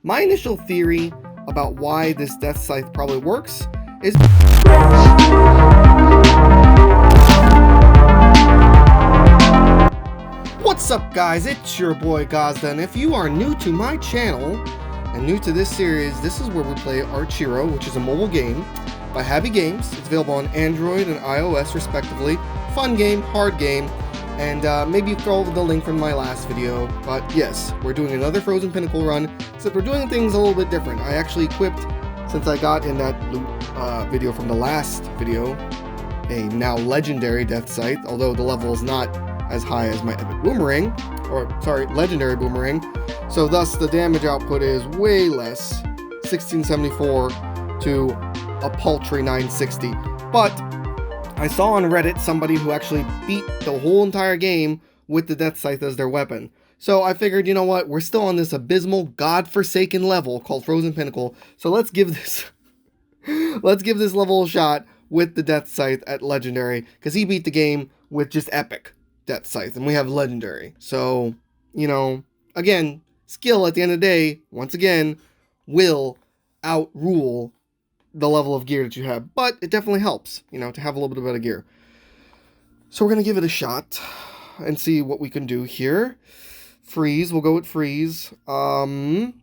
my initial theory about why this Death Scythe probably works is... What's up, guys? It's your boy Gazda, and if you are new to my channel and new to this series, this is where we play Archero, which is a mobile game by Happy Games. It's available on Android and iOS respectively. Fun game, hard game, and maybe you throw the link from my last video. But yes, we're doing another Frozen Pinnacle run, except we're doing things a little bit different. I actually equipped, since I got in that loot video from the last video, a now legendary Death Scythe, although the level is not as high as my epic boomerang, or sorry, legendary boomerang, so thus the damage output is way less, 1674 to a paltry 960. But I saw on Reddit somebody who actually beat the whole entire game with the Death Scythe as their weapon. So I figured, you know what, we're still on this abysmal, godforsaken level called Frozen Pinnacle, so let's give this level a shot with the Death Scythe at legendary, because he beat the game with just epic Death Scythe, and we have legendary. So, you know, again, skill at the end of the day, once again, will outrule the level of gear that you have, but it definitely helps, you know, to have a little bit of better gear. So we're going to give it a shot and see what we can do here. Freeze, we'll go with freeze. Fun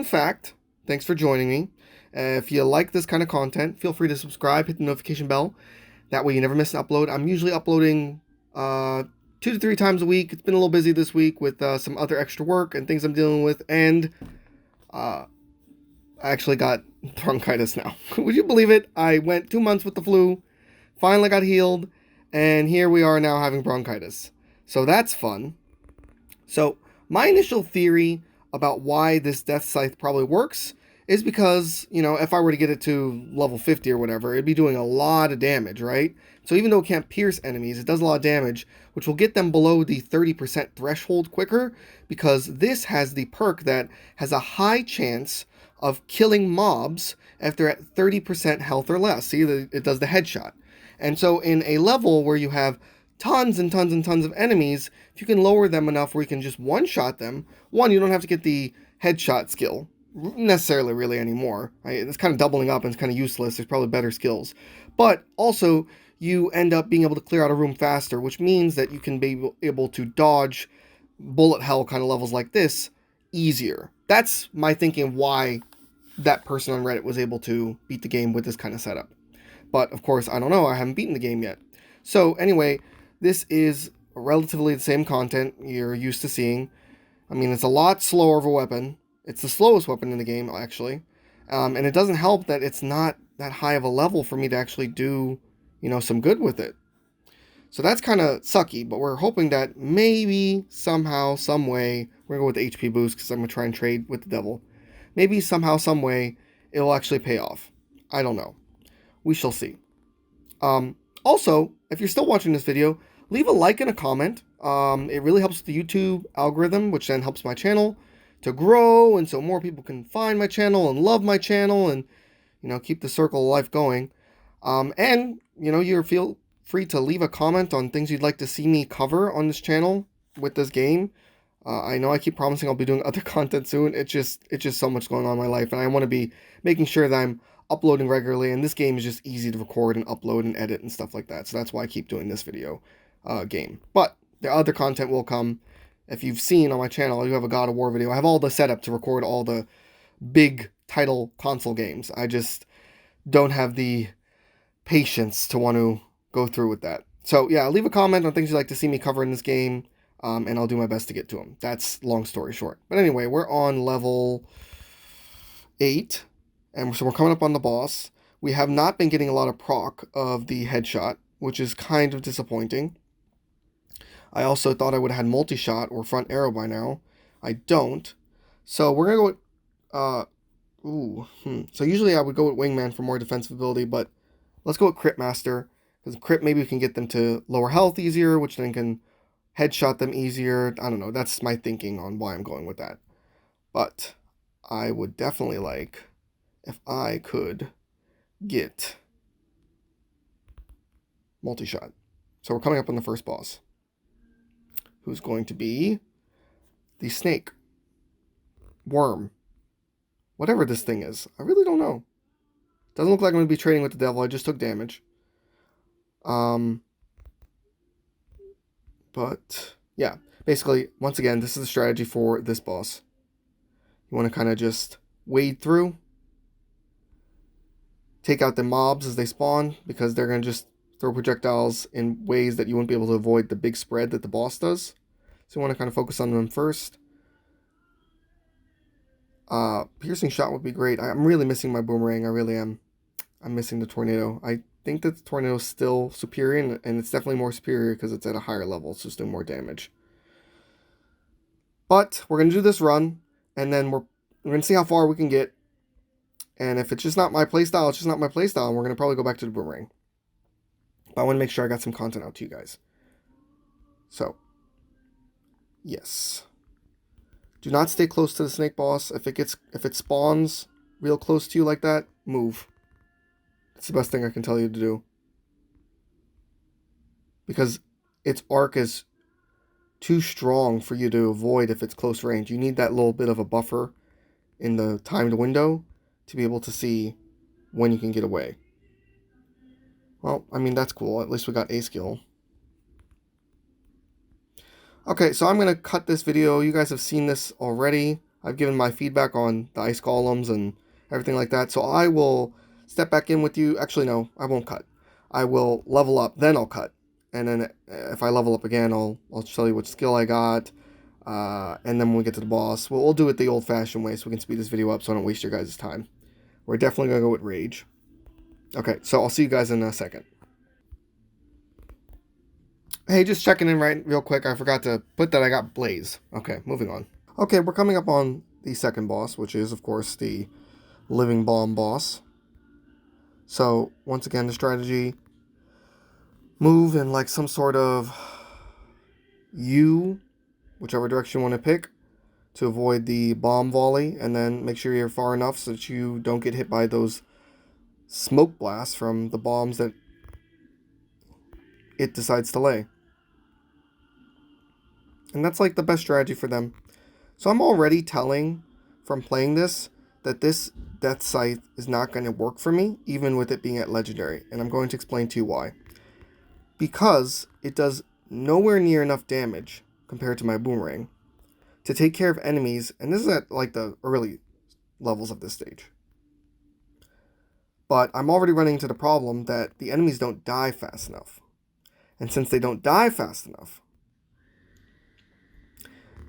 fact, thanks for joining me. If you like this kind of content, feel free to subscribe, hit the notification bell. That way you never miss an upload. I'm usually uploading 2 to 3 times a week. It's been a little busy this week with some other extra work and things I'm dealing with. And I actually got bronchitis now. Would you believe it? I went 2 months with the flu, finally got healed, and here we are now having bronchitis. So that's fun. So my initial theory about why this Death Scythe probably works is because, you know, if I were to get it to level 50 or whatever, it'd be doing a lot of damage, right? So even though it can't pierce enemies, it does a lot of damage, which will get them below the 30% threshold quicker, because this has the perk that has a high chance of killing mobs if they're at 30% health or less. See, it does the headshot. And so in a level where you have tons and tons and tons of enemies, if you can lower them enough where you can just one-shot them, one, you don't have to get the headshot skill necessarily really anymore. Right? It's kind of doubling up and it's kind of useless. There's probably better skills. But also, you end up being able to clear out a room faster, which means that you can be able to dodge bullet hell kind of levels like this easier. That's my thinking of why that person on Reddit was able to beat the game with this kind of setup. But of course, I don't know. I haven't beaten the game yet. So anyway, this is relatively the same content you're used to seeing. I mean, it's a lot slower of a weapon. It's the slowest weapon in the game, actually. And it doesn't help that it's not that high of a level for me to actually do, you know, some good with it. So that's kind of sucky, but we're hoping that maybe, somehow, some way, we're going to go with the HP boost because I'm going to try and trade with the devil. Maybe somehow, some way, it will actually pay off. I don't know. We shall see. Also, if you're still watching this video, leave a like and a comment. It really helps the YouTube algorithm, which then helps my channel to grow, and so more people can find my channel and love my channel and, you know, keep the circle of life going. And, you know, you feel free to leave a comment on things you'd like to see me cover on this channel with this game. I know I keep promising I'll be doing other content soon. It's just so much going on in my life, and I want to be making sure that I'm uploading regularly, and this game is just easy to record and upload and edit and stuff like that. So that's why I keep doing this video game. But the other content will come. If you've seen on my channel, I do have a God of War video. I have all the setup to record all the big title console games. I just don't have the patience to want to go through with that. So yeah, leave a comment on things you'd like to see me cover in this game, and I'll do my best to get to them. That's long story short. But anyway, we're on level 8, and so we're coming up on the boss. We have not been getting a lot of proc of the headshot, which is kind of disappointing. I also thought I would have had multi-shot or front arrow by now. I don't. So we're going to go with... So usually I would go with Wingman for more defensive ability, but let's go with Crit Master. Because Crit, maybe we can get them to lower health easier, which then can headshot them easier. I don't know. That's my thinking on why I'm going with that. But I would definitely like if I could get multi-shot. So we're coming up on the first boss, who's going to be the snake. worm. Whatever this thing is. I really don't know. Doesn't look like I'm going to be trading with the devil. I just took damage. But, yeah. Basically, once again, this is the strategy for this boss. You want to kind of just wade through. Take out the mobs as they spawn, because they're going to just throw projectiles in ways that you won't be able to avoid the big spread that the boss does. So you want to kind of focus on them first. Piercing shot would be great. I'm really missing my boomerang. I really am. I'm missing the tornado. I think that the tornado is still superior, and it's definitely more superior because it's at a higher level, so it's doing more damage. But we're going to do this run, and then we're going to see how far we can get. And if it's just not my playstyle, it's just not my playstyle, and we're going to probably go back to the boomerang. But I want to make sure I got some content out to you guys. So, yes. Do not stay close to the snake boss. If it spawns real close to you like that, move. It's the best thing I can tell you to do. Because its arc is too strong for you to avoid if it's close range. You need that little bit of a buffer in the timed window to be able to see when you can get away. Well, I mean, that's cool. At least we got a skill. Okay, so I'm going to cut this video. You guys have seen this already. I've given my feedback on the ice golems and everything like that. So I will step back in with you. Actually, no, I won't cut. I will level up, then I'll cut. And then if I level up again, I'll show you what skill I got. And then when we get to the boss, we'll do it the old-fashioned way so we can speed this video up so I don't waste your guys' time. We're definitely going to go with Rage. Okay, so I'll see you guys in a second. Hey, just checking in real quick. I forgot to put that I got Blaze. Okay, moving on. Okay, we're coming up on the second boss, which is, of course, the Living Bomb boss. So, once again, the strategy, move in like some sort of U, whichever direction you want to pick, to avoid the bomb volley, and then make sure you're far enough so that you don't get hit by those smoke blasts from the bombs that it decides to lay. And that's like the best strategy for them. So I'm already telling from playing this that this Death Scythe is not going to work for me, even with it being at Legendary. And I'm going to explain to you why. Because it does nowhere near enough damage compared to my boomerang to take care of enemies. And this is at like the early levels of this stage. But I'm already running into the problem that the enemies don't die fast enough. And since they don't die fast enough,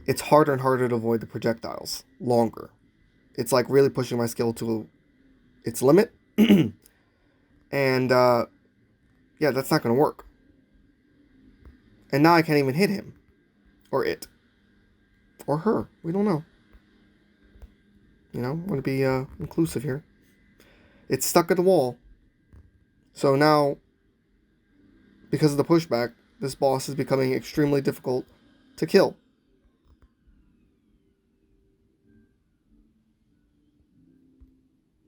it's harder and harder to avoid the projectiles longer. It's like really pushing my skill to its limit. And, yeah, that's not going to work. And now I can't even hit him. Or it. Or her. We don't know. You know, I want to be inclusive here. It's stuck at the wall. So now, because of the pushback, this boss is becoming extremely difficult to kill.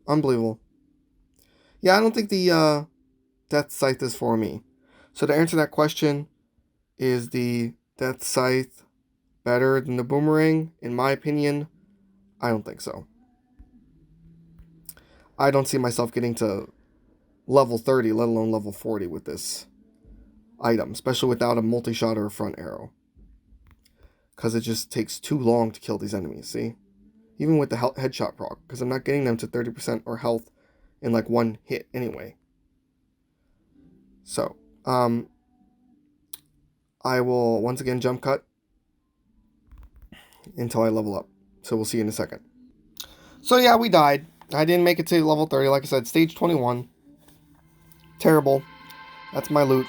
Unbelievable. Yeah, I don't think the Death Scythe is for me. So to answer that question, is the Death Scythe better than the boomerang? In my opinion, I don't think so. I don't see myself getting to level 30, let alone level 40 with this item, especially without a multi-shot or a front arrow. Because it just takes too long to kill these enemies, see? Even with the headshot proc, because I'm not getting them to 30% or health in like one hit anyway. So, I will once again jump cut until I level up. So we'll see you in a second. So yeah, we died. I didn't make it to level 30. Like I said, stage 21. Terrible. That's my loot.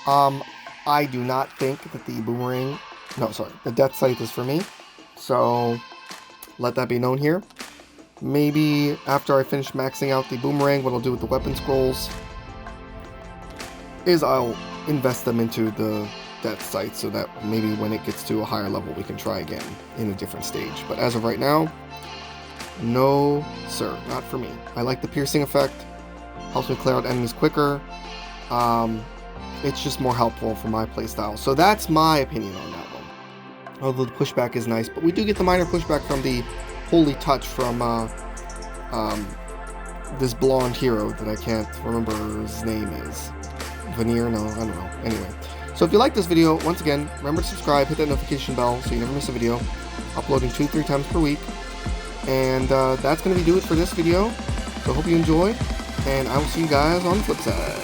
I do not think that the boomerang... No, sorry. The Death Scythe is for me. So, let that be known here. Maybe after I finish maxing out the boomerang, what I'll do with the weapon scrolls is I'll invest them into the Death Scythe so that maybe when it gets to a higher level, we can try again in a different stage. But as of right now, no, sir, not for me. I like the piercing effect. Helps me clear out enemies quicker. It's just more helpful for my playstyle. So that's my opinion on that one. Although the pushback is nice, but we do get the minor pushback from the holy touch from this blonde hero that I can't remember his name is. Veneer? No, I don't know. Anyway. So if you like this video, once again, remember to subscribe, hit that notification bell so you never miss a video. Uploading 2-3 times per week. And that's going to do it for this video. So I hope you enjoyed, and I will see you guys on the flip side.